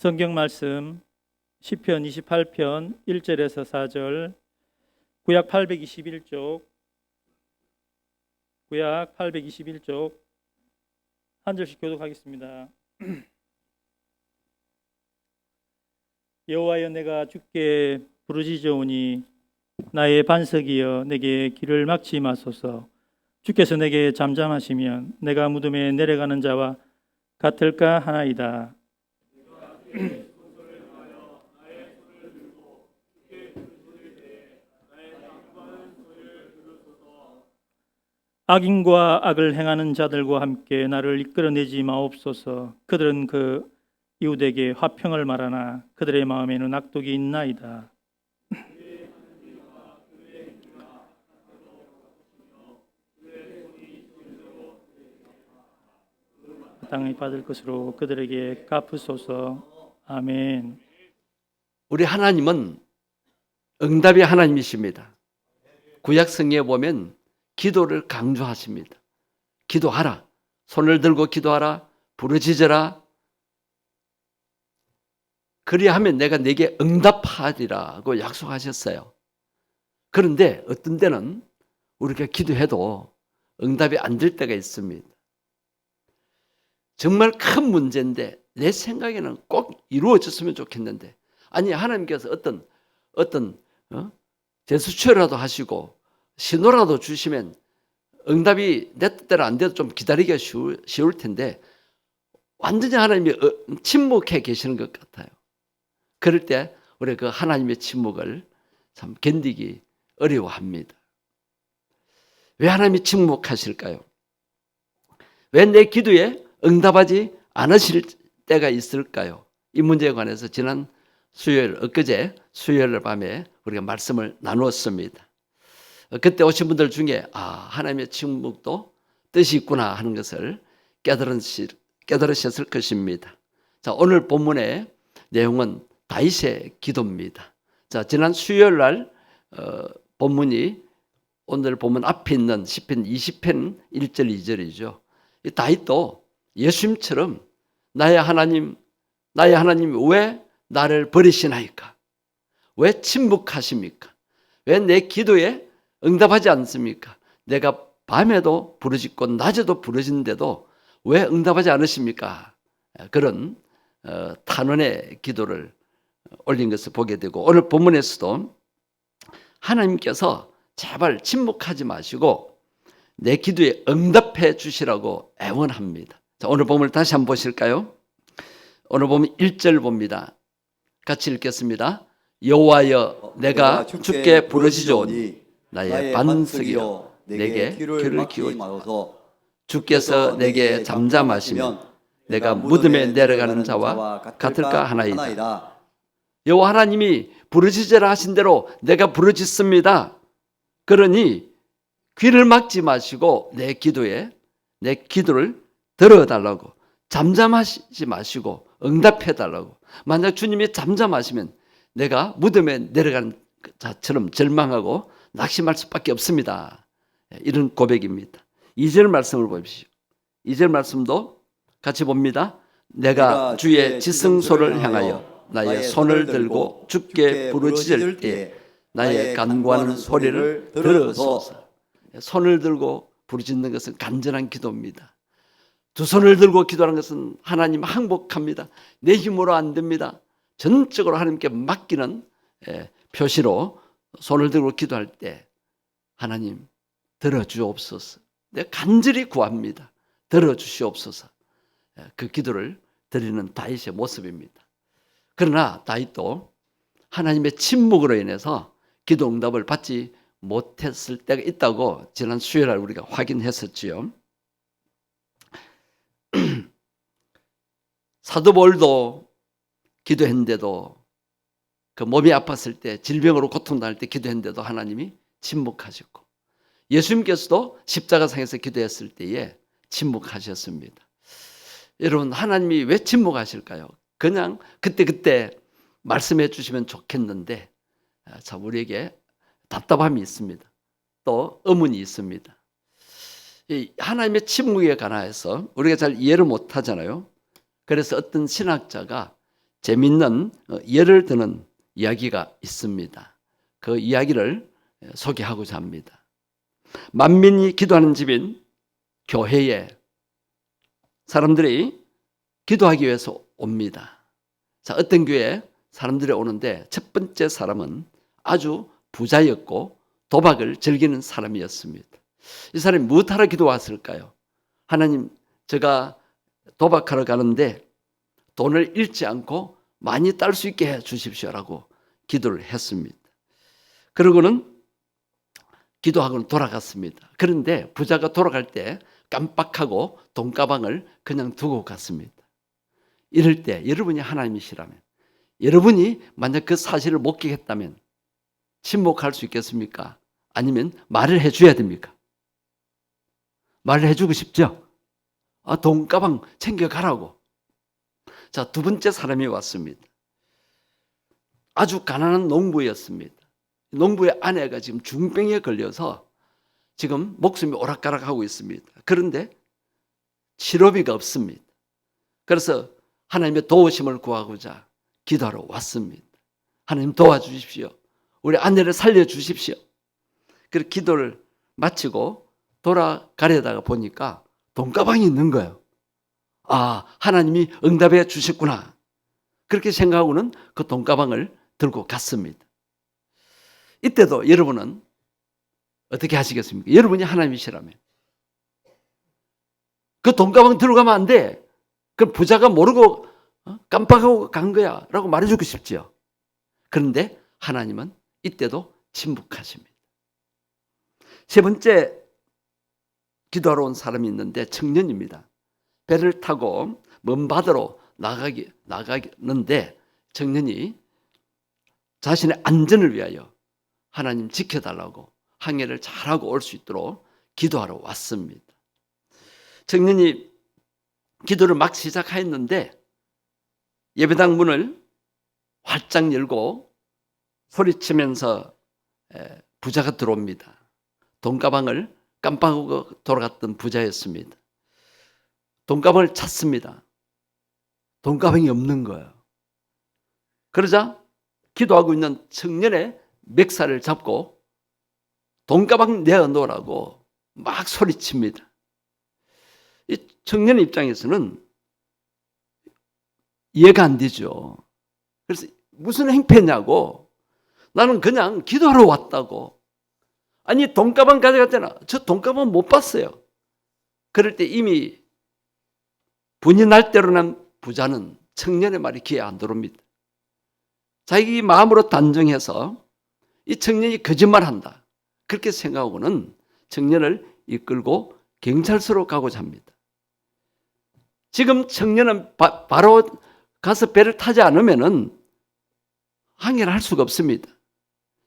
성경 말씀 시편 28편 1절에서 4절, 구약 821쪽, 구약 821쪽 한 절씩 교독하겠습니다. 여호와여, 내가 주께 부르짖어오니 나의 반석이여, 내게 길을 막지 마소서. 주께서 내게 잠잠하시면 내가 무덤에 내려가는 자와 같을까 하나이다. 악인과 악을 행하는 자들과 함께 나를 이끌어내지 마옵소서. 그들은 그 이웃에게 화평을 말하나 그들의 마음에는 악독이 있나이다. 땅에 받을 것으로 그들에게 갚으소서. 아멘. 우리 하나님은 응답의 하나님이십니다. 구약 성경에 보면 기도를 강조하십니다. 기도하라. 손을 들고 기도하라. 부르짖어라. 그리하면 내가 네게 응답하리라고 약속하셨어요. 그런데 어떤 때는 우리가 기도해도 응답이 안 될 때가 있습니다. 정말 큰 문제인데 내 생각에는 꼭 이루어졌으면 좋겠는데, 아니 하나님께서 어떤 제스처라도 하시고 신호라도 주시면 응답이 내 뜻대로 안 돼도 좀 기다리기가 쉬울 텐데 완전히 하나님이 침묵해 계시는 것 같아요. 그럴 때 우리 그 하나님의 침묵을 참 견디기 어려워합니다. 왜 하나님이 침묵하실까요? 왜 내 기도에 응답하지 않으실 때가 있을까요? 이 문제에 관해서 지난 엊그제 수요일 밤에 우리가 말씀을 나누었습니다. 그때 오신 분들 중에 하나님의 침묵도 뜻이 있구나 하는 것을 깨달으셨을 것입니다. 자, 오늘 본문의 내용은 다윗의 기도입니다. 자, 지난 수요일 날 본문이 오늘 본문 앞에 있는 시편 20편 1절 2절이죠. 이 다윗도 예수님처럼 나의 하나님 왜 나를 버리시나이까? 왜 침묵하십니까? 왜 내 기도에 응답하지 않습니까? 내가 밤에도 부르짖고 낮에도 부르짖는데도 왜 응답하지 않으십니까? 그런 탄원의 기도를 올린 것을 보게 되고, 오늘 본문에서도 하나님께서 제발 침묵하지 마시고 내 기도에 응답해 주시라고 애원합니다. 자, 오늘 본문을 다시 한번 보실까요? 오늘 보면 1절 봅니다. 같이 읽겠습니다. 여호와여, 내가 주께 부르짖으오니 나의 반석이여, 내게 귀를 기울이소서. 주께서 내게 잠잠하시면 내가 무덤에 내려가는 자와 같을까 하나이다. 여호와 하나님이 부르짖으라 하신 대로 내가 부르짖습니다. 그러니 귀를 막지 마시고 내 기도를 들어달라고, 잠잠하시지 마시고 응답해달라고. 만약 주님이 잠잠하시면 내가 무덤에 내려가는 자처럼 절망하고 낙심할 수밖에 없습니다. 이런 고백입니다. 2절 말씀을 보십시오. 2절 말씀도 같이 봅니다. 내가 주의 지성소를 향하여 나의 손을 들고 주께 부르짖을 때 나의 간구하는 소리를 들으소서. 손을 들고 부르짖는 것은 간절한 기도입니다. 두 손을 들고 기도하는 것은 하나님 항복합니다. 내 힘으로 안 됩니다. 전적으로 하나님께 맡기는 표시로 손을 들고 기도할 때 하나님 들어주옵소서. 내가 간절히 구합니다. 들어주시옵소서. 그 기도를 드리는 다윗의 모습입니다. 그러나 다윗도 하나님의 침묵으로 인해서 기도 응답을 받지 못했을 때가 있다고 지난 수요일에 우리가 확인했었지요. 사도 바울도 기도했는데도 그 몸이 아팠을 때, 질병으로 고통당할 때 기도했는데도 하나님이 침묵하셨고, 예수님께서도 십자가상에서 기도했을 때에 침묵하셨습니다. 여러분, 하나님이 왜 침묵하실까요? 그냥 그때 말씀해 주시면 좋겠는데 참 우리에게 답답함이 있습니다. 또 의문이 있습니다. 이 하나님의 침묵에 관해서 우리가 잘 이해를 못하잖아요. 그래서 어떤 신학자가 재미있는 예를 드는 이야기가 있습니다. 그 이야기를 소개하고자 합니다. 만민이 기도하는 집인 교회에 사람들이 기도하기 위해서 옵니다. 자, 어떤 교회에 사람들이 오는데 첫 번째 사람은 아주 부자였고 도박을 즐기는 사람이었습니다. 이 사람이 무엇하러 기도 왔을까요? 하나님, 제가 도박하러 가는데 돈을 잃지 않고 많이 딸 수 있게 해 주십시오라고 기도를 했습니다. 그러고는 기도하고는 돌아갔습니다. 그런데 부자가 돌아갈 때 깜빡하고 돈가방을 그냥 두고 갔습니다. 이럴 때 여러분이 하나님이시라면, 여러분이 만약 그 사실을 목격했다면 침묵할 수 있겠습니까? 아니면 말을 해줘야 됩니까? 말을 해주고 싶죠? 돈가방 챙겨가라고. 자, 두 번째 사람이 왔습니다. 아주 가난한 농부였습니다. 농부의 아내가 지금 중병에 걸려서 지금 목숨이 오락가락하고 있습니다. 그런데 치료비가 없습니다. 그래서 하나님의 도우심을 구하고자 기도하러 왔습니다. 하나님 도와주십시오. 우리 아내를 살려주십시오. 그래서 기도를 마치고 돌아가려다가 보니까 돈가방이 있는 거예요. 하나님이 응답해 주셨구나. 그렇게 생각하고는 그 돈가방을 들고 갔습니다. 이때도 여러분은 어떻게 하시겠습니까? 여러분이 하나님이시라면 그 돈가방 들고 가면 안 돼. 그 부자가 모르고 깜빡하고 간 거야 라고 말해주고 싶지요. 그런데 하나님은 이때도 침묵하십니다. 세 번째 기도하러 온 사람이 있는데 청년입니다. 배를 타고 먼 바다로 나가는데 청년이 자신의 안전을 위하여 하나님 지켜달라고 항해를 잘하고 올 수 있도록 기도하러 왔습니다. 청년이 기도를 막 시작했는데 예배당 문을 활짝 열고 소리치면서 부자가 들어옵니다. 돈가방을 깜빡하고 돌아갔던 부자였습니다. 돈가방을 찾습니다. 돈가방이 없는 거예요. 그러자 기도하고 있는 청년의 멱살을 잡고 돈가방 내어놓으라고 막 소리칩니다. 이 청년의 입장에서는 이해가 안 되죠. 그래서 무슨 행패냐고, 나는 그냥 기도하러 왔다고. 아니 돈가방 가져갔잖아. 저 돈가방 못 봤어요. 그럴 때 이미 분이 날 대로 난 부자는 청년의 말이 귀에 안 들어옵니다. 자기 마음으로 단정해서 이 청년이 거짓말한다 그렇게 생각하고는 청년을 이끌고 경찰서로 가고자 합니다. 지금 청년은 바로 가서 배를 타지 않으면은 항해를 할 수가 없습니다.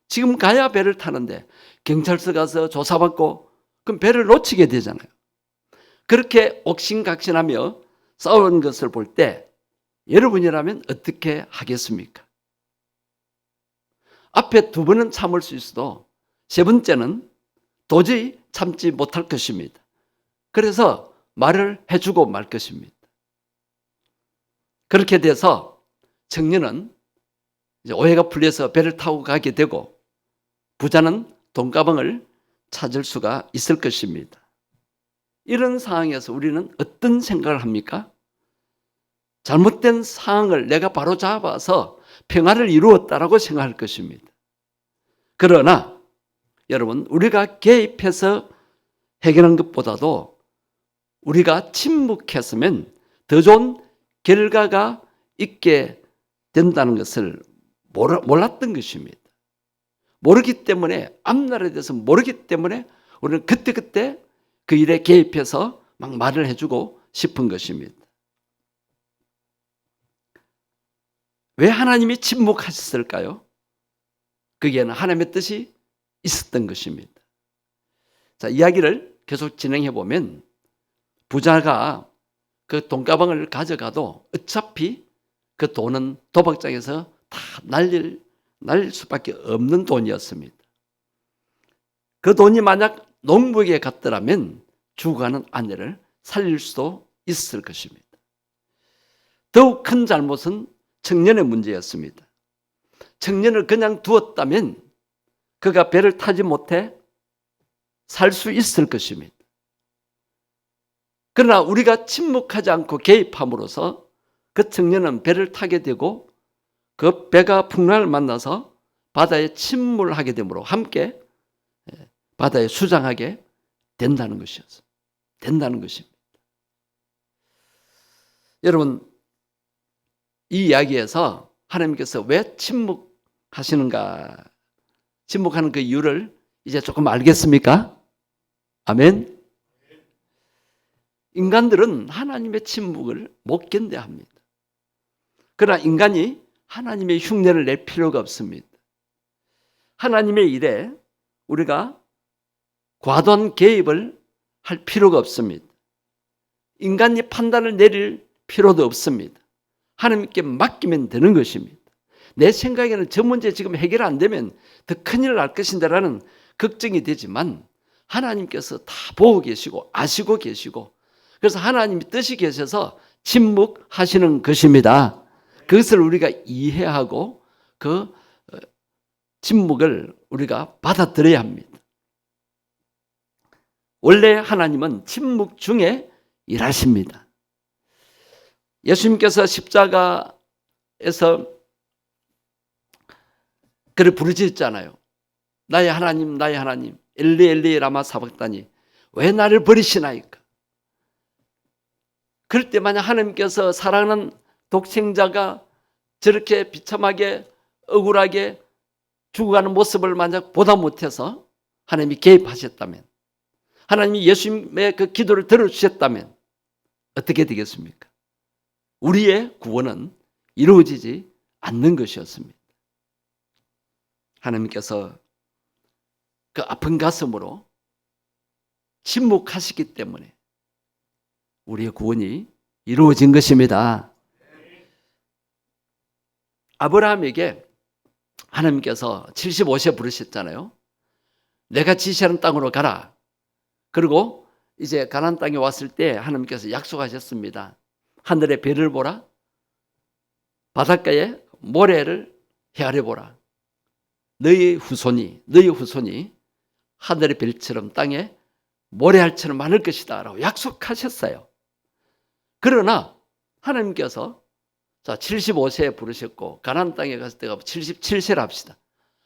지금 가야 배를 타는데 경찰서 가서 조사받고 그럼 배를 놓치게 되잖아요. 그렇게 옥신각신하며 싸우는 것을 볼 때 여러분이라면 어떻게 하겠습니까? 앞에 두 번은 참을 수 있어도 세 번째는 도저히 참지 못할 것입니다. 그래서 말을 해주고 말 것입니다. 그렇게 돼서 청년은 이제 오해가 풀려서 배를 타고 가게 되고 부자는 돈가방을 찾을 수가 있을 것입니다. 이런 상황에서 우리는 어떤 생각을 합니까? 잘못된 상황을 내가 바로 잡아서 평화를 이루었다라고 생각할 것입니다. 그러나 여러분, 우리가 개입해서 해결한 것보다도 우리가 침묵했으면 더 좋은 결과가 있게 된다는 것을 몰랐던 것입니다. 모르기 때문에, 앞날에 대해서 모르기 때문에 우리는 그때그때 그 일에 개입해서 막 말을 해주고 싶은 것입니다. 왜 하나님이 침묵하셨을까요? 거기에는 하나님의 뜻이 있었던 것입니다. 자, 이야기를 계속 진행해 보면 부자가 그 돈가방을 가져가도 어차피 그 돈은 도박장에서 다 날릴 수밖에 없는 돈이었습니다. 그 돈이 만약 농부에게 갔더라면 죽어가는 아내를 살릴 수도 있을 것입니다. 더욱 큰 잘못은 청년의 문제였습니다. 청년을 그냥 두었다면 그가 배를 타지 못해 살 수 있을 것입니다. 그러나 우리가 침묵하지 않고 개입함으로써 그 청년은 배를 타게 되고 그 배가 풍랑을 만나서 바다에 침몰하게 되므로 함께 바다에 수장하게 된다는 것이었어요. 된다는 것입니다. 여러분, 이 이야기에서 하나님께서 왜 침묵하시는가, 침묵하는 그 이유를 이제 조금 알겠습니까? 아멘. 인간들은 하나님의 침묵을 못 견뎌합니다. 그러나 인간이 하나님의 흉내를 낼 필요가 없습니다. 하나님의 일에 우리가 과도한 개입을 할 필요가 없습니다. 인간이 판단을 내릴 필요도 없습니다. 하나님께 맡기면 되는 것입니다. 내 생각에는 저 문제 지금 해결 안 되면 더 큰일 날 것인데라는 걱정이 되지만 하나님께서 다 보고 계시고 아시고 계시고 그래서 하나님이 뜻이 계셔서 침묵하시는 것입니다. 그것을 우리가 이해하고 그 침묵을 우리가 받아들여야 합니다. 원래 하나님은 침묵 중에 일하십니다. 예수님께서 십자가에서 그를 부르짖었잖아요. 나의 하나님, 나의 하나님, 엘리 엘리 라마 사박다니, 왜 나를 버리시나이까? 그럴 때 만약 하나님께서 사랑하는 독생자가 저렇게 비참하게 억울하게 죽어가는 모습을 만약 보다 못해서 하나님이 개입하셨다면, 하나님이 예수님의 그 기도를 들어주셨다면 어떻게 되겠습니까? 우리의 구원은 이루어지지 않는 것이었습니다. 하나님께서 그 아픈 가슴으로 침묵하시기 때문에 우리의 구원이 이루어진 것입니다. 아브라함에게 하나님께서 75세 부르셨잖아요. 내가 지시하는 땅으로 가라. 그리고 이제 가나안 땅에 왔을 때 하나님께서 약속하셨습니다. 하늘의 별을 보라. 바닷가에 모래를 헤아려 보라. 너희 후손이 하늘의 별처럼 땅에 모래알처럼 많을 것이다 라고 약속하셨어요. 그러나 하나님께서 자 75세에 부르셨고 가나안 땅에 갔을 때가 77세라 합시다.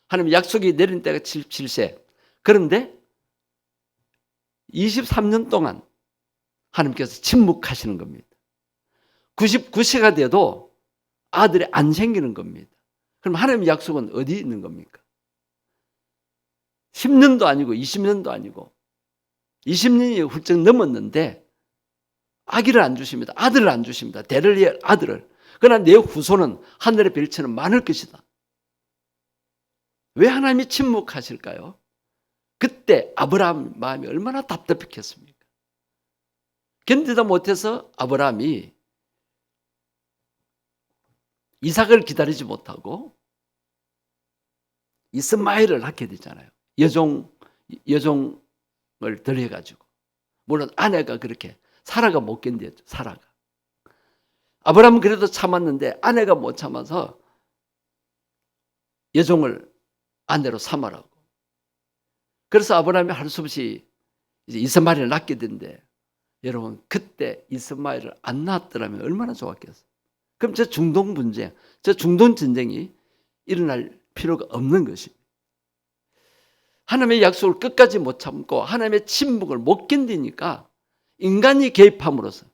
하나님 약속이 내린 때가 77세. 그런데 23년 동안 하나님께서 침묵하시는 겁니다. 99세가 돼도 아들이 안 생기는 겁니다. 그럼 하나님의 약속은 어디 있는 겁니까? 10년도 아니고 20년도 아니고 20년이 훌쩍 넘었는데 아기를 안 주십니다. 아들을 안 주십니다. 대를 위해 아들을. 그러나 내 후손은 하늘의 별처럼 많을 것이다. 왜 하나님이 침묵하실까요? 그때 아브라함 마음이 얼마나 답답했겠습니까? 견디다 못해서 아브라함이 이삭을 기다리지 못하고 이스마엘을 낳게 되잖아요. 여종을 들여가지고. 물론 아내가 그렇게 사라가 못 견뎠죠. 사라가. 아브라함은 그래도 참았는데 아내가 못 참아서 여종을 아내로 삼으라고. 그래서 아브라함이 할 수 없이 이제 이스마엘을 낳게 된데 여러분 그때 이스마엘을 안 낳았더라면 얼마나 좋았겠어요. 그럼 저 중동 분쟁, 저 중동 전쟁이 일어날 필요가 없는 것입니다. 하나님의 약속을 끝까지 못 참고 하나님의 침묵을 못 견디니까 인간이 개입함으로써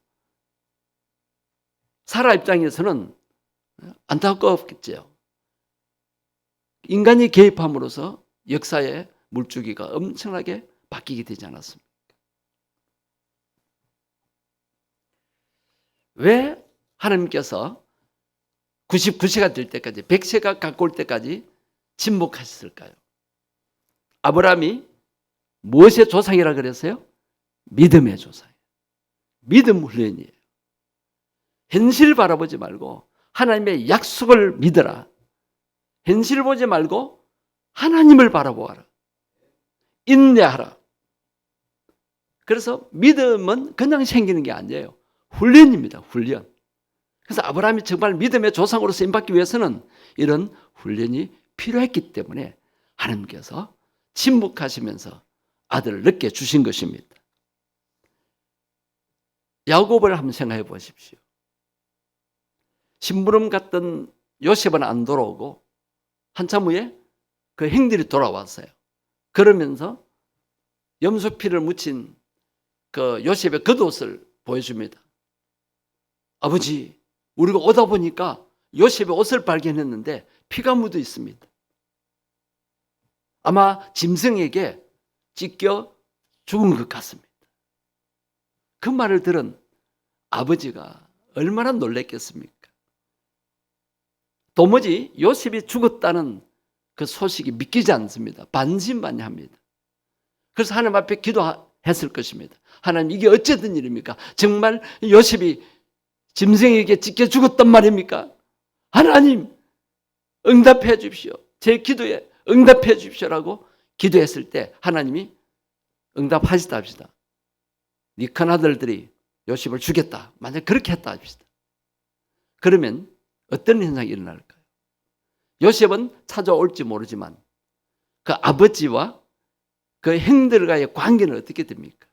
사라 입장에서는 안타깝겠죠. 인간이 개입함으로써 역사의 물줄기가 엄청나게 바뀌게 되지 않았습니까? 왜 하나님께서 99세가 될 때까지 100세가 가까울 때까지 침묵하셨을까요? 아브라함이 무엇의 조상이라 그랬어요? 믿음의 조상이에요. 믿음 훈련이에요. 현실을 바라보지 말고 하나님의 약속을 믿어라. 현실을 보지 말고 하나님을 바라보아라. 인내하라. 그래서 믿음은 그냥 생기는 게 아니에요. 훈련입니다. 훈련. 그래서 아브라함이 정말 믿음의 조상으로 쓰임받기 위해서는 이런 훈련이 필요했기 때문에 하나님께서 침묵하시면서 아들을 늦게 주신 것입니다. 야곱을 한번 생각해 보십시오. 심부름 갔던 요셉은 안 돌아오고 한참 후에 그 형들이 돌아왔어요. 그러면서 염소피를 묻힌 그 요셉의 겉옷을 보여줍니다. 아버지, 우리가 오다 보니까 요셉의 옷을 발견했는데 피가 묻어 있습니다. 아마 짐승에게 찢겨 죽은 것 같습니다. 그 말을 들은 아버지가 얼마나 놀랐겠습니까? 도무지 요셉이 죽었다는 그 소식이 믿기지 않습니다. 반신반의합니다. 그래서 하나님 앞에 기도했을 것입니다. 하나님, 이게 어찌된 일입니까? 정말 요셉이 짐승에게 찢겨 죽었단 말입니까? 하나님, 응답해 주십시오. 제 기도에 응답해 주십시오라고 기도했을 때 하나님이 응답하시다 합시다. 네 큰아들들이 요셉을 죽였다. 만약 그렇게 했다 합시다. 그러면 어떤 현상이 일어날까요? 요셉은 찾아올지 모르지만 그 아버지와 그 형들과의 관계는 어떻게 됩니까?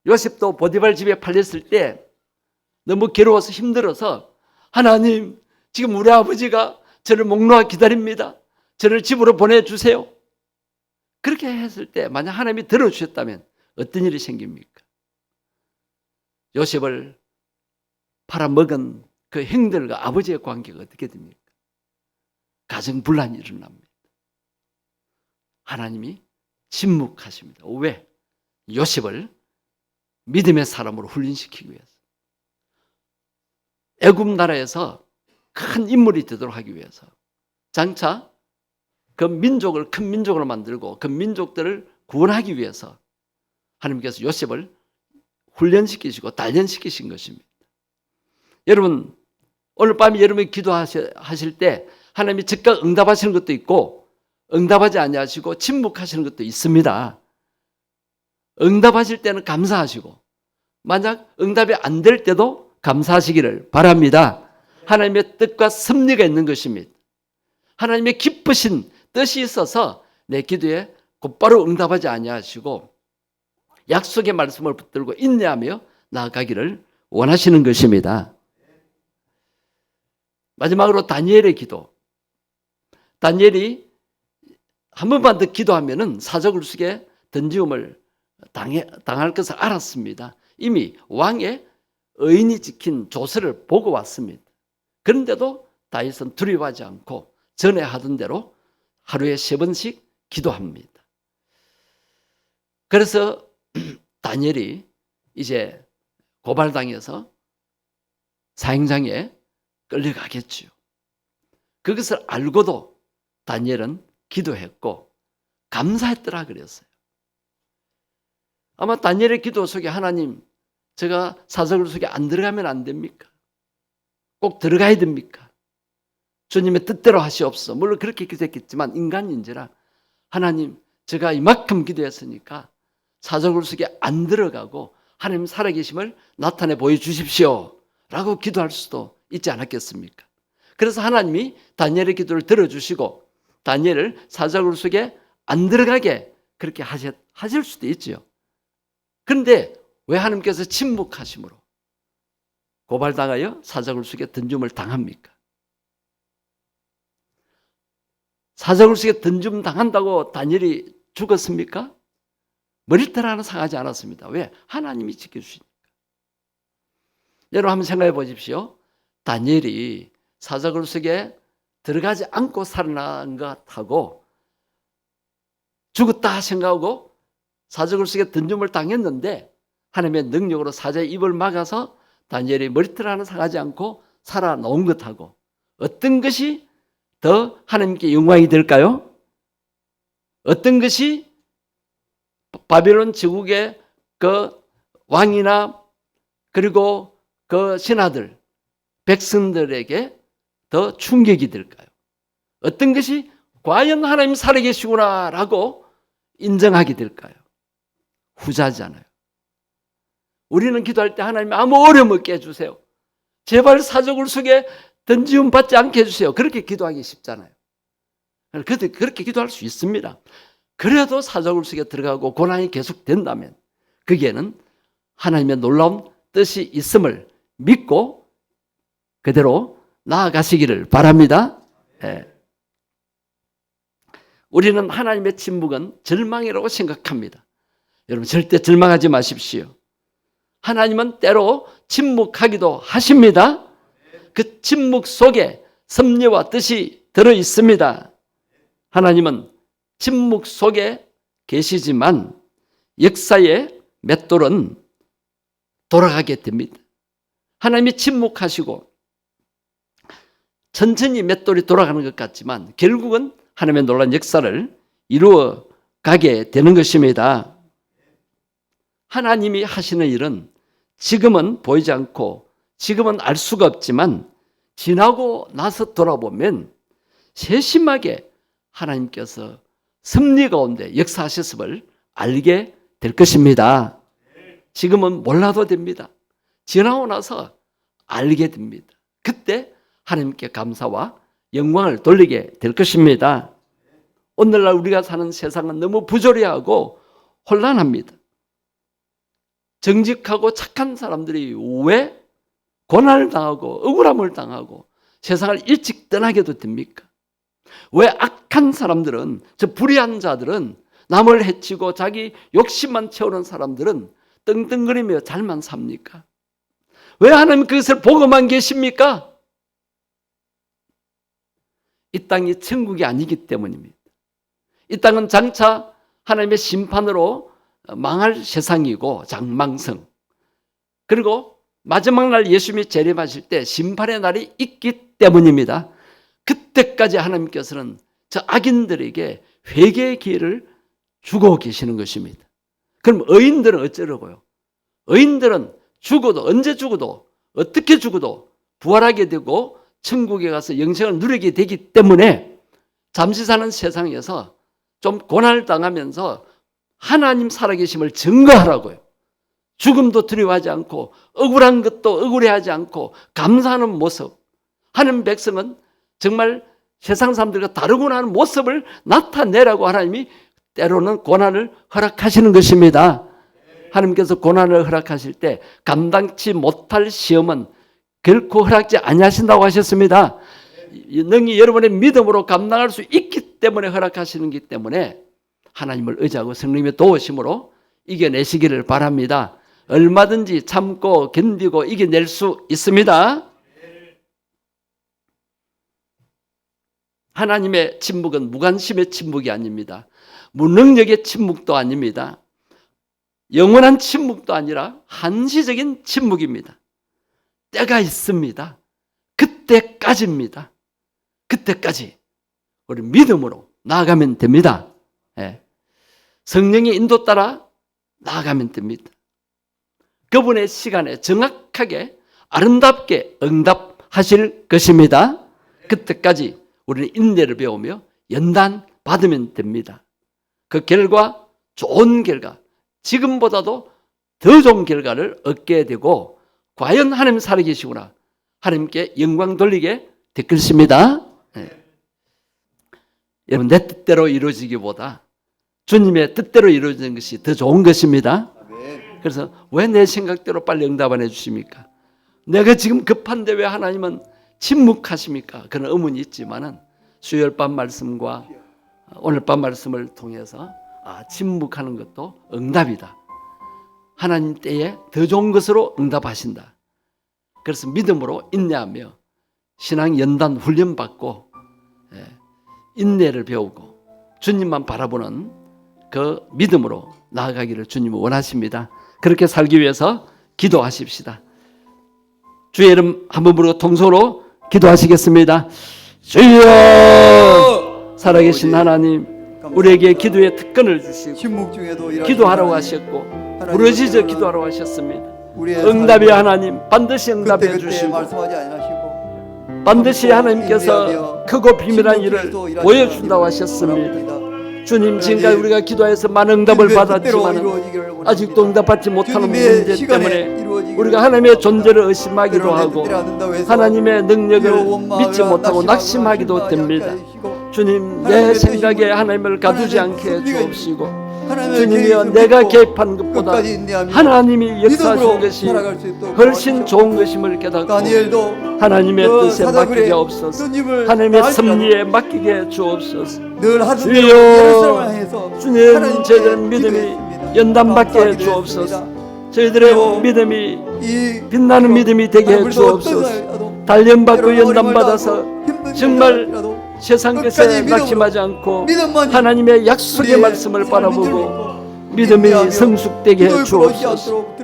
요셉도 보디발 집에 팔렸을 때 너무 괴로워서 힘들어서 하나님, 지금 우리 아버지가 저를 목 놓아 기다립니다. 저를 집으로 보내주세요. 그렇게 했을 때 만약 하나님이 들어주셨다면 어떤 일이 생깁니까? 요셉을 팔아먹은 그 형들과 아버지의 관계가 어떻게 됩니까? 가정분란이 일어납니다. 하나님이 침묵하십니다. 왜? 요셉을 믿음의 사람으로 훈련시키기 위해서. 애굽 나라에서 큰 인물이 되도록 하기 위해서. 장차 그 민족을 큰 민족으로 만들고 그 민족들을 구원하기 위해서 하나님께서 요셉을 훈련시키시고 단련시키신 것입니다. 여러분, 오늘 밤에 여러분이 기도하실 때 하나님이 즉각 응답하시는 것도 있고 응답하지 아니하시고 침묵하시는 것도 있습니다. 응답하실 때는 감사하시고 만약 응답이 안 될 때도 감사하시기를 바랍니다. 하나님의 뜻과 섭리가 있는 것입니다. 하나님의 기쁘신 뜻이 있어서 내 기도에 곧바로 응답하지 아니하시고 약속의 말씀을 붙들고 인내하며 나아가기를 원하시는 것입니다. 마지막으로 다니엘의 기도. 다니엘이 한 번만 더 기도하면은 사자굴속에 던지움을 당할 것을 알았습니다. 이미 왕의 의인이 지킨 조서를 보고 왔습니다. 그런데도 다윗은 두려워하지 않고 전에 하던 대로 하루에 3번씩 기도합니다. 그래서 다니엘이 이제 고발당해서 사형장에 끌려가겠지요. 그것을 알고도 다니엘은 기도했고 감사했더라 그랬어요. 아마 다니엘의 기도 속에 하나님, 제가 사자굴 속에 안 들어가면 안 됩니까? 꼭 들어가야 됩니까? 주님의 뜻대로 하시옵소서. 물론 그렇게 기도했겠지만 인간인지라 하나님, 제가 이만큼 기도했으니까 사자굴 속에 안 들어가고 하나님 살아계심을 나타내 보여주십시오 라고 기도할 수도 있지 않았겠습니까? 그래서 하나님이 다니엘의 기도를 들어주시고 다니엘을 사자굴 속에 안 들어가게 그렇게 하실 수도 있죠. 그런데 왜 하나님께서 침묵하심으로 고발당하여 사자굴 속에 던짐을 당합니까? 사자굴 속에 던짐 당한다고 다니엘이 죽었습니까? 머리털 하나 상하지 않았습니다. 왜? 하나님이 지켜주시니까. 여러분 한번 생각해 보십시오. 다니엘이 사자굴 속에 들어가지 않고 살아난 것 같고 죽었다 생각하고 사자굴 속에 던짐을 당했는데 하나님의 능력으로 사자의 입을 막아서 다니엘이 머리털 하나 상하지 않고 살아나온 것하고 어떤 것이 더 하나님께 영광이 될까요? 어떤 것이 바벨론 제국의 그 왕이나 그리고 그 신하들, 백성들에게 더 충격이 될까요? 어떤 것이 과연 하나님 살아계시구나라고 인정하게 될까요? 후자잖아요. 우리는 기도할 때 하나님 아무 어려움 없게 해주세요. 제발 사족을 속에 던지움 받지 않게 해주세요. 그렇게 기도하기 쉽잖아요. 그렇게 기도할 수 있습니다. 그래도 사족을 속에 들어가고 고난이 계속된다면 거기에는 하나님의 놀라운 뜻이 있음을 믿고 그대로 나아가시기를 바랍니다. 예. 우리는 하나님의 침묵은 절망이라고 생각합니다. 여러분 절대 절망하지 마십시오. 하나님은 때로 침묵하기도 하십니다. 그 침묵 속에 섭리와 뜻이 들어 있습니다. 하나님은 침묵 속에 계시지만 역사의 맷돌은 돌아가게 됩니다. 하나님이 침묵하시고 천천히 맷돌이 돌아가는 것 같지만 결국은 하나님의 놀라운 역사를 이루어 가게 되는 것입니다. 하나님이 하시는 일은 지금은 보이지 않고 지금은 알 수가 없지만 지나고 나서 돌아보면 세심하게 하나님께서 섭리 가운데 역사하셨음을 알게 될 것입니다. 지금은 몰라도 됩니다. 지나고 나서 알게 됩니다. 그때 하나님께 감사와 영광을 돌리게 될 것입니다. 오늘날 우리가 사는 세상은 너무 부조리하고 혼란합니다. 정직하고 착한 사람들이 왜 고난을 당하고 억울함을 당하고 세상을 일찍 떠나게도 됩니까? 왜 악한 사람들은, 저 불의한 자들은, 남을 해치고 자기 욕심만 채우는 사람들은 떵떵거리며 잘만 삽니까? 왜 하나님 그것을 보고만 계십니까? 이 땅이 천국이 아니기 때문입니다. 이 땅은 장차 하나님의 심판으로 망할 세상이고 장망성. 그리고 마지막 날 예수님이 재림하실 때 심판의 날이 있기 때문입니다. 그때까지 하나님께서는 저 악인들에게 회개의 기회를 주고 계시는 것입니다. 그럼 의인들은 어쩌려고요? 의인들은 죽어도, 언제 죽어도, 어떻게 죽어도 부활하게 되고 천국에 가서 영생을 누리게 되기 때문에 잠시 사는 세상에서 좀 고난을 당하면서 하나님 살아계심을 증거하라고요. 죽음도 두려워하지 않고 억울한 것도 억울해하지 않고 감사하는 모습. 하나님 백성은 정말 세상 사람들과 다르구나 하는 모습을 나타내라고 하나님이 때로는 고난을 허락하시는 것입니다. 하나님께서 고난을 허락하실 때 감당치 못할 시험은 결코 허락지 아니하신다고 하셨습니다. 능히 여러분의 믿음으로 감당할 수 있기 때문에 허락하시는 것이기 때문에 하나님을 의지하고 성령님의 도우심으로 이겨내시기를 바랍니다. 얼마든지 참고 견디고 이겨낼 수 있습니다. 하나님의 침묵은 무관심의 침묵이 아닙니다. 무능력의 침묵도 아닙니다. 영원한 침묵도 아니라 한시적인 침묵입니다. 때가 있습니다. 그때까지입니다. 그때까지 우리 믿음으로 나아가면 됩니다. 예. 성령의 인도 따라 나아가면 됩니다. 그분의 시간에 정확하게 아름답게 응답하실 것입니다. 그때까지 우리는 인내를 배우며 연단 받으면 됩니다. 그 결과 좋은 결과, 지금보다도 더 좋은 결과를 얻게 되고 과연 하나님 살아계시구나, 하나님께 영광 돌리게 될 것입니다. 네. 여러분, 내 뜻대로 이루어지기보다 주님의 뜻대로 이루어지는 것이 더 좋은 것입니다. 그래서 왜 내 생각대로 빨리 응답 안 해주십니까? 내가 지금 급한데 왜 하나님은 침묵하십니까? 그런 의문이 있지만은 수요일 밤 말씀과 오늘 밤 말씀을 통해서 침묵하는 것도 응답이다. 하나님 때에 더 좋은 것으로 응답하신다. 그래서 믿음으로 인내하며 신앙 연단 훈련 받고 인내를 배우고 주님만 바라보는 그 믿음으로 나아가기를 주님은 원하십니다. 그렇게 살기 위해서 기도하십시다. 주의 이름 한번 부르고 통성으로 기도하시겠습니다. 주여, 살아계신 하나님, 우리에게 기도의 특권을 주시고 기도하라고 하셨고 부르짖어 기도하라고 하셨습니다. 응답이 하나님 반드시 응답해 주시고 반드시 하나님께서 크고 비밀한 일을 보여준다고 하셨습니다. 주님, 지금까지 우리가 기도해서 많은 응답을 받았지만 아직도 응답받지 못하는 문제 때문에 우리가 하나님의 존재를 의심하기도 하고 하나님의 능력을 믿지 못하고 낙심하기도 됩니다. 주님, 내 생각에 하나님을 가두지 않게 해 주옵시고, 주님이여, 내가 개입한 것보다 하나님이 역사하신 것이 훨씬 좋은 것임을 깨닫고 하나님의 뜻에 맡기게 없소서. 하나님의 섭리에 맡기게 주옵소서. 주여, 주님, 저희들 믿음이 연단받게 해 주옵소서. 저희들의 믿음이 빛나는 믿음이 되게 해 주옵소서. 단련받고 연단받아서 정말 세상 것에 낙심하지 않고 하나님의 약속의 말씀을 바라보고 믿음이 성숙되게 해 주옵소서.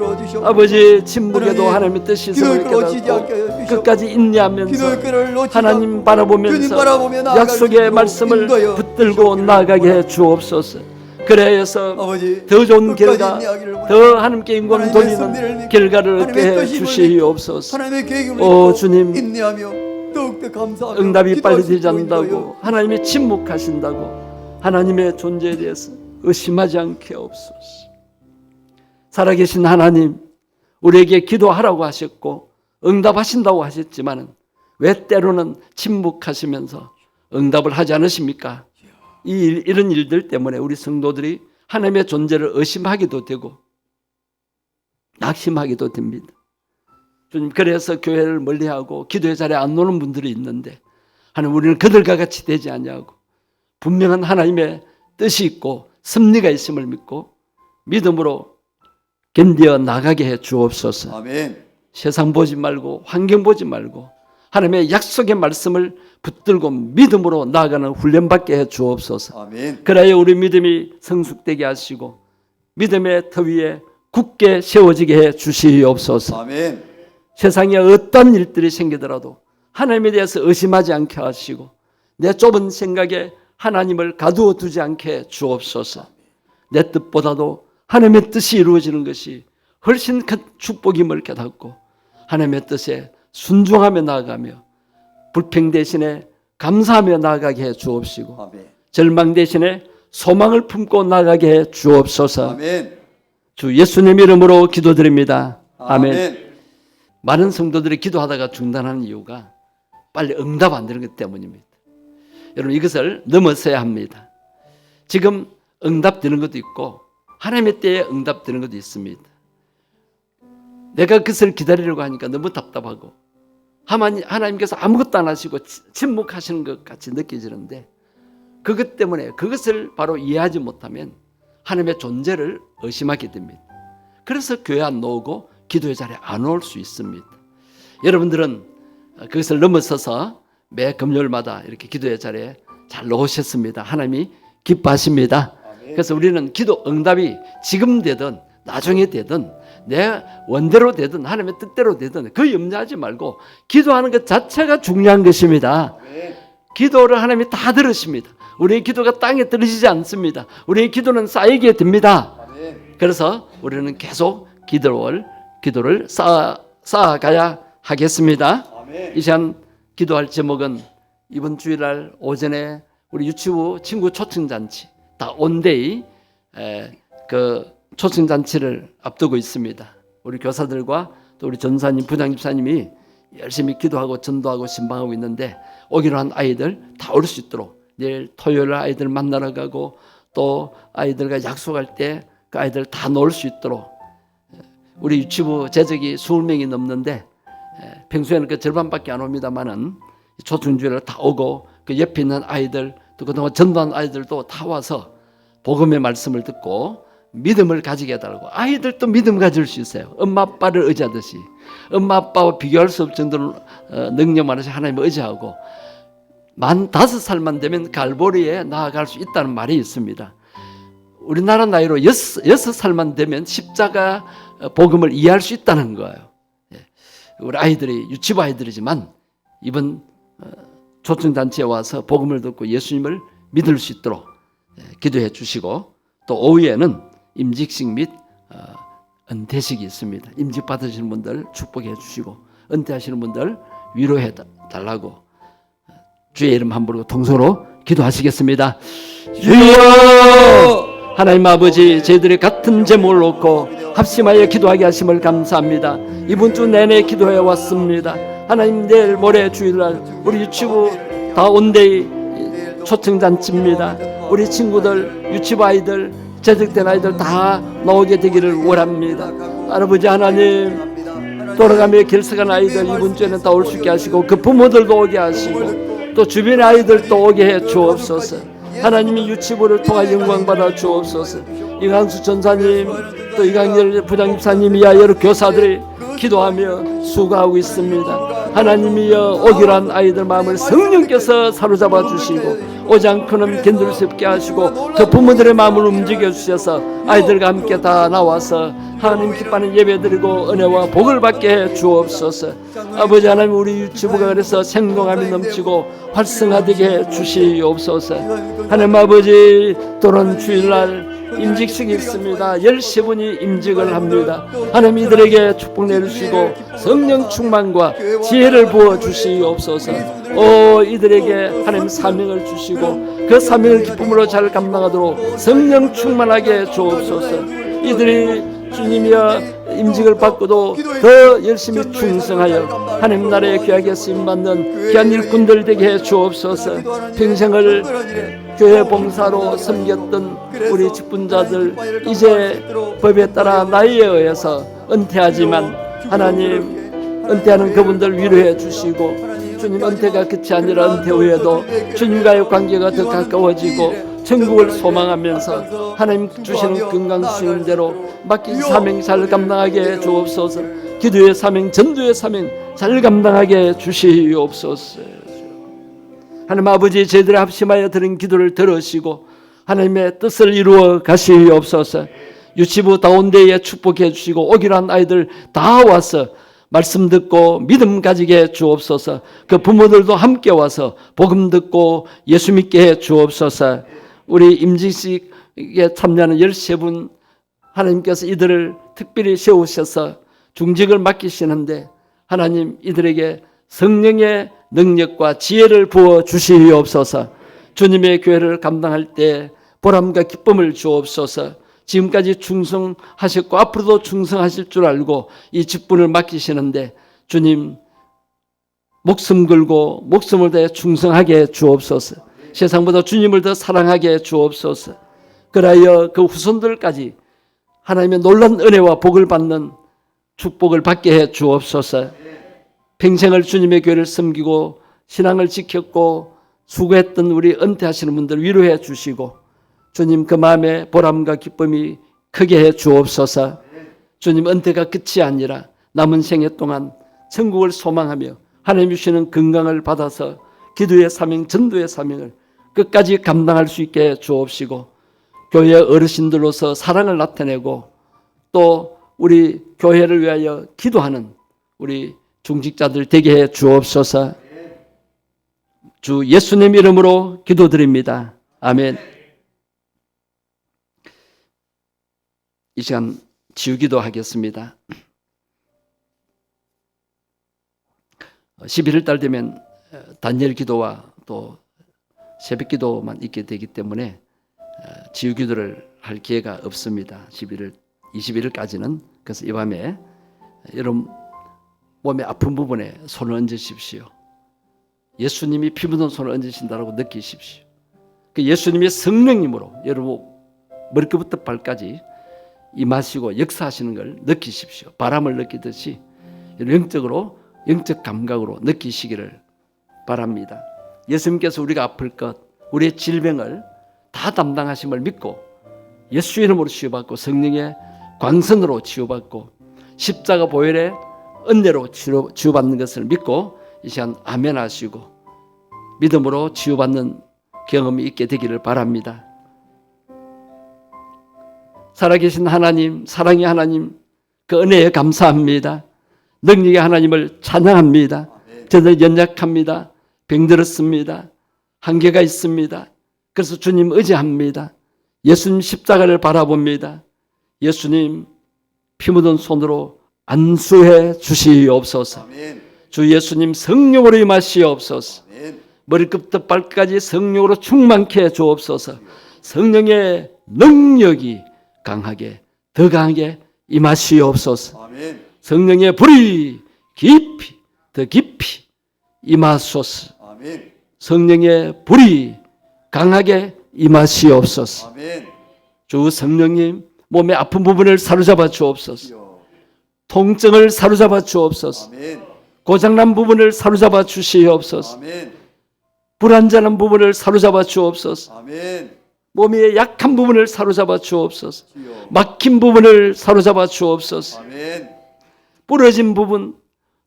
아버지, 침묵에도 하나님의 뜻이 있음을 깨닫고 끝까지 인내하면서 하나님 바라보면서 약속의 말씀을 붙들고 나아가게 해 주옵소서. 그래서 더 좋은 결과, 더 하나님께 영광을 돌리는 결과를 얻게 해 주시옵소서. 오 주님, 응답이 빨리 되지 않는다고, 하나님이 침묵하신다고 하나님의 존재에 대해서 의심하지 않게 없소서. 살아계신 하나님, 우리에게 기도하라고 하셨고 응답하신다고 하셨지만 왜 때로는 침묵하시면서 응답을 하지 않으십니까? 이런 일들 때문에 우리 성도들이 하나님의 존재를 의심하기도 되고 낙심하기도 됩니다. 주님, 그래서 교회를 멀리하고 기도의 자리에 안 오는 분들이 있는데 하나님, 우리는 그들과 같이 되지 않냐고 분명한 하나님의 뜻이 있고 섭리가 있음을 믿고 믿음으로 견디어 나가게 해 주옵소서. 아멘. 세상 보지 말고 환경 보지 말고 하나님의 약속의 말씀을 붙들고 믿음으로 나아가는 훈련받게 해 주옵소서. 아멘. 그래야 우리 믿음이 성숙되게 하시고 믿음의 터 위에 굳게 세워지게 해 주시옵소서. 아멘. 세상에 어떤 일들이 생기더라도 하나님에 대해서 의심하지 않게 하시고 내 좁은 생각에 하나님을 가두어 두지 않게 주옵소서. 내 뜻보다도 하나님의 뜻이 이루어지는 것이 훨씬 큰 축복임을 깨닫고 하나님의 뜻에 순종하며 나아가며 불평 대신에 감사하며 나아가게 해 주옵시고 아멘. 절망 대신에 소망을 품고 나아가게 해 주옵소서. 아멘. 주 예수님 이름으로 기도드립니다. 아멘. 아멘. 많은 성도들이 기도하다가 중단하는 이유가 빨리 응답 안 되는 것 때문입니다. 여러분, 이것을 넘어서야 합니다. 지금 응답되는 것도 있고 하나님의 때에 응답되는 것도 있습니다. 내가 그것을 기다리려고 하니까 너무 답답하고 하나님께서 아무것도 안 하시고 침묵하시는 것 같이 느껴지는데 그것 때문에 그것을 바로 이해하지 못하면 하나님의 존재를 의심하게 됩니다. 그래서 교회 안 나오고 기도의 자리에 안 올 수 있습니다. 여러분들은 그것을 넘어서서 매 금요일마다 이렇게 기도의 자리에 잘 나오셨습니다. 하나님이 기뻐하십니다. 그래서 우리는 기도 응답이 지금 되든 나중에 되든 내 원대로 되든 하나님의 뜻대로 되든 그 염려하지 말고 기도하는 것 자체가 중요한 것입니다. 기도를 하나님이 다 들으십니다. 우리의 기도가 땅에 떨어지지 않습니다. 우리의 기도는 쌓이게 됩니다. 그래서 우리는 계속 기도를 쌓아가야 하겠습니다. 이 시간 기도할 제목은 이번 주일날 오전에 우리 유치부 친구 초청잔치 다 온데이 그 초청잔치를 앞두고 있습니다. 우리 교사들과 또 우리 전사님, 부장집사님이 열심히 기도하고 전도하고 신방하고 있는데 오기로 한 아이들 다 올 수 있도록 내일 토요일 아이들 만나러 가고 또 아이들과 약속할 때 그 아이들 다 놀 수 있도록 우리 유치부 재적이 20명이 넘는데 평소에는 그 절반밖에 안 옵니다만은 초청주일을 다 오고 그 옆에 있는 아이들 또 그동안 전도한 아이들도 다 와서 복음의 말씀을 듣고 믿음을 가지게 해달라고. 아이들도 믿음 가질 수 있어요. 엄마 아빠를 의지하듯이 엄마 아빠와 비교할 수 없을 정도로 능력 많으신 하나님을 의지하고 만 5살만 되면 갈보리에 나아갈 수 있다는 말이 있습니다. 우리나라 나이로 6살만 되면 십자가 복음을 이해할 수 있다는 거예요. 우리 아이들이 유치부 아이들이지만 이번 초청잔치에 와서 복음을 듣고 예수님을 믿을 수 있도록 기도해 주시고 또 오후에는 임직식 및 은퇴식이 있습니다. 임직 받으시는 분들 축복해 주시고 은퇴하시는 분들 위로해 달라고 주의 이름 함부로 통성으로 기도하시겠습니다. 주여, 하나님 아버지, 저희들이 같은 제목을 놓고 합심하여 기도하게 하심을 감사합니다. 이번 주 내내 기도해 왔습니다. 하나님, 내일 모레 주일날 우리 유치부 다온데이 초청잔치입니다. 우리 친구들, 유치부 아이들, 재직된 아이들 다 나오게 되기를 원합니다. 아버지 하나님, 돌아가며 결석한 아이들 이번 주에는 다 올 수 있게 하시고, 그 부모들도 오게 하시고, 또 주변의 아이들도 오게 해 주옵소서. 하나님이 유치부를 통해 영광 받아 주옵소서. 이강수 전사님, 또 이강렬 부장집사님이야 여러 교사들이 기도하며 수고하고 있습니다. 하나님이여, 오기로 한 아이들 마음을 성령께서 사로잡아 주시고 오지 않고는 견딜 수 없게 하시고, 그 부모들의 마음을 움직여 주셔서 아이들과 함께 다 나와서 하나님 기뻐하는 예배드리고 은혜와 복을 받게 해 주옵소서. 아버지 하나님, 우리 유치부가 그래서 생동함이 넘치고 활성화되게 해 주시옵소서. 하나님 아버지, 또는 주일날 임직식이 있습니다. 13분이 임직을 합니다. 하나님, 이들에게 축복 내주시고 성령 충만과 지혜를 부어 주시옵소서. 이들에게 하나님 사명을 주시고 그 사명을 기쁨으로 잘 감당하도록 성령 충만하게 주옵소서. 이들이 주님이여 임직을 받고도 더 열심히 충성하여 하나님 나라에 귀하게 쓰임받는 귀한 일꾼들 되게 해 주옵소서. 평생을 교회 봉사로 섬겼던 우리 직분자들, 이제 법에 따라 나이에 의해서 은퇴하지만 하나님, 은퇴하는 그분들 위로해 주시고, 주님 은퇴가 끝이 아니라 은퇴 후에도 주님과의 관계가 더 가까워지고 천국을 소망하면서 하나님 주시는 건강 주시는 대로 맡긴 사명 잘 감당하게 해 주옵소서. 기도의 사명, 전도의 사명 잘 감당하게 해 주시옵소서. 하나님 아버지, 저희들이 합심하여 드린 기도를 들으시고 하나님의 뜻을 이루어 가시옵소서. 유치부 다운데이에 축복해 주시고 오기로 한 아이들 다 와서 말씀 듣고 믿음 가지게 해 주옵소서. 그 부모들도 함께 와서 복음 듣고 예수 믿게 해 주옵소서. 우리 임직식에 참여하는 13분, 하나님께서 이들을 특별히 세우셔서 중직을 맡기시는데 하나님, 이들에게 성령의 능력과 지혜를 부어 주시옵소서. 주님의 교회를 감당할 때 보람과 기쁨을 주옵소서. 지금까지 충성하셨고 앞으로도 충성하실 줄 알고 이 직분을 맡기시는데 주님, 목숨 걸고 목숨을 다해 충성하게 주옵소서. 세상보다 주님을 더 사랑하게 주옵소서. 그라여 그 후손들까지 하나님의 놀라운 은혜와 복을 받는 축복을 받게 해 주옵소서. 평생을 주님의 교회를 섬기고 신앙을 지켰고 수고했던 우리 은퇴하시는 분들 위로해 주시고 주님, 그 마음에 보람과 기쁨이 크게 해 주옵소서. 주님, 은퇴가 끝이 아니라 남은 생애 동안 천국을 소망하며 하나님 주시는 건강을 받아서 기도의 사명, 전도의 사명을 끝까지 감당할 수 있게 주옵시고, 교회 어르신들로서 사랑을 나타내고 또 우리 교회를 위하여 기도하는 우리 중직자들 되게 해 주옵소서. 주 예수님 이름으로 기도드립니다. 아멘. 이 시간 지우기도 하겠습니다. 11월 달 되면 단열 기도와 또 새벽 기도만 있게 되기 때문에 지우기도를 할 기회가 없습니다. 21일까지는. 그래서 이 밤에 여러분 몸의 아픈 부분에 손을 얹으십시오. 예수님이 피 묻은 손을 얹으신다고 느끼십시오. 그 예수님의 성령님으로 여러분 머리끝부터 발까지 임하시고 역사하시는 걸 느끼십시오. 바람을 느끼듯이 영적으로, 영적 감각으로 느끼시기를 바랍니다. 예수님께서 우리가 아플 것, 우리의 질병을 다 담당하심을 믿고 예수 이름으로 치유받고 성령의 광선으로 치유받고 십자가 보혈의 은혜로 치유받는 것을 믿고 이 시간 아멘 하시고 믿음으로 치유받는 경험이 있게 되기를 바랍니다. 살아계신 하나님, 사랑의 하나님, 그 은혜에 감사합니다. 능력의 하나님을 찬양합니다. 저들 연약합니다. 병들었습니다. 한계가 있습니다. 그래서 주님 의지합니다. 예수님 십자가를 바라봅니다. 예수님 피 묻은 손으로 안수해 주시옵소서. 주 예수님 성령으로 임하시옵소서. 머리끝부터 발끝까지 성령으로 충만케 해 주옵소서. 성령의 능력이 강하게 더 강하게 임하시옵소서. 아멘. 성령의 불이 깊이 더 깊이 임하소서. 아멘. 성령의 불이 강하게 임하시옵소서. 아멘. 주 성령님 몸의 아픈 부분을 사로잡아 주옵소서. 주여. 통증을 사로잡아 주옵소서. 아멘. 고장난 부분을 사로잡아 주시옵소서. 아멘. 불안전한 부분을 사로잡아 주옵소서. 아멘. 몸의 약한 부분을 사로잡아 주옵소서. 주여. 막힌 부분을 사로잡아 주옵소서. 아멘. 부러진 부분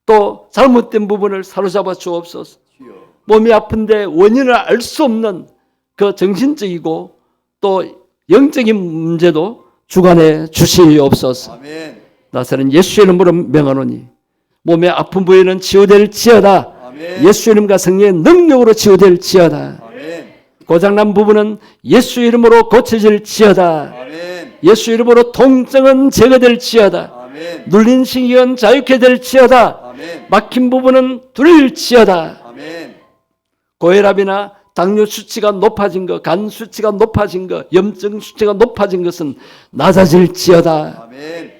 또 잘못된 부분을 사로잡아 주옵소서. 주여. 몸이 아픈데 원인을 알 수 없는 그 정신적이고 또 영적인 문제도 주관해 주시옵소서. 아멘. 나사는 예수의 이름으로 명하노니 몸의 아픈 부위는 치유될지어다. 아멘. 예수의 이름과 성령의 능력으로 치유될지어다. 아멘. 고장난 부분은 예수의 이름으로 고쳐질지어다. 아멘. 예수의 이름으로 통증은 제거될지어다. 아멘. 눌린 신경은 자유케 될지어다. 아멘. 막힌 부분은 뚫릴지어다. 아멘. 고혈압이나 당뇨 수치가 높아진 것, 간 수치가 높아진 것, 염증 수치가 높아진 것은 낮아질지어다. 아멘.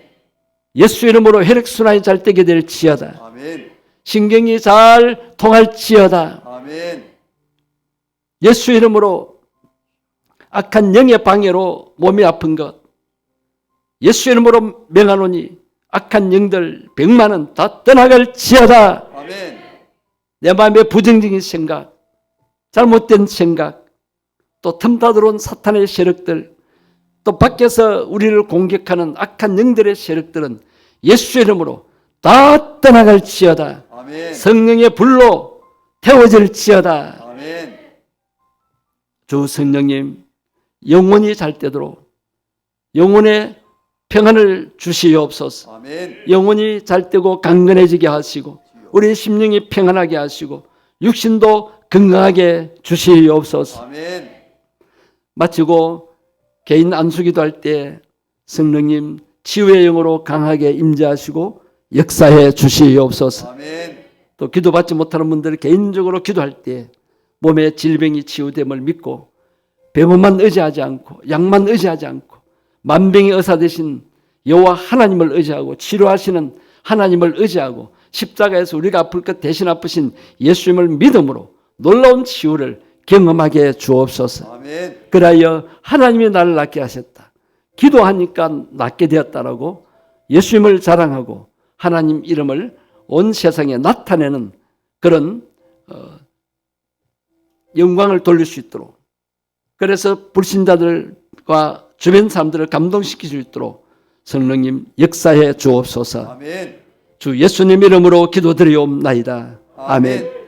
예수 이름으로 혈액순환이 잘 되게 될지어다. 아멘. 신경이 잘 통할지어다. 아멘. 예수 이름으로 악한 영의 방해로 몸이 아픈 것, 예수 이름으로 명하노니 악한 영들 100만은 다 떠나갈지어다. 아멘. 내 마음의 부정적인 생각, 잘못된 생각, 또 틈타 들어온 사탄의 세력들, 또 밖에서 우리를 공격하는 악한 영들의 세력들은 예수 이름으로 다 떠나갈지어다. 아멘. 성령의 불로 태워질지어다. 아멘. 주 성령님 영혼이 잘 되도록 영혼의 평안을 주시옵소서. 아멘. 영혼이 잘 되고 강건해지게 하시고 우리 심령이 평안하게 하시고 육신도 건강하게 주시옵소서. 아멘. 마치고 개인 안수기도 할 때 성령님 치유의 영으로 강하게 임재하시고 역사해 주시옵소서. 아멘. 또 기도받지 못하는 분들 개인적으로 기도할 때 몸의 질병이 치유됨을 믿고 병원만 의지하지 않고 약만 의지하지 않고 만병의 의사 되신 여호와 하나님을 의지하고 치료하시는 하나님을 의지하고 십자가에서 우리가 아플 것 대신 아프신 예수님을 믿음으로 놀라운 치유를 경험하게 주옵소서. 아멘. 그라하여 하나님이 나를 낫게 하셨다. 기도하니까 낫게 되었다라고 예수님을 자랑하고 하나님 이름을 온 세상에 나타내는 그런 영광을 돌릴 수 있도록, 그래서 불신자들과 주변 사람들을 감동시킬 수 있도록 성령님 역사해 주옵소서. 아멘. 주 예수님 이름으로 기도드리옵나이다. 아멘.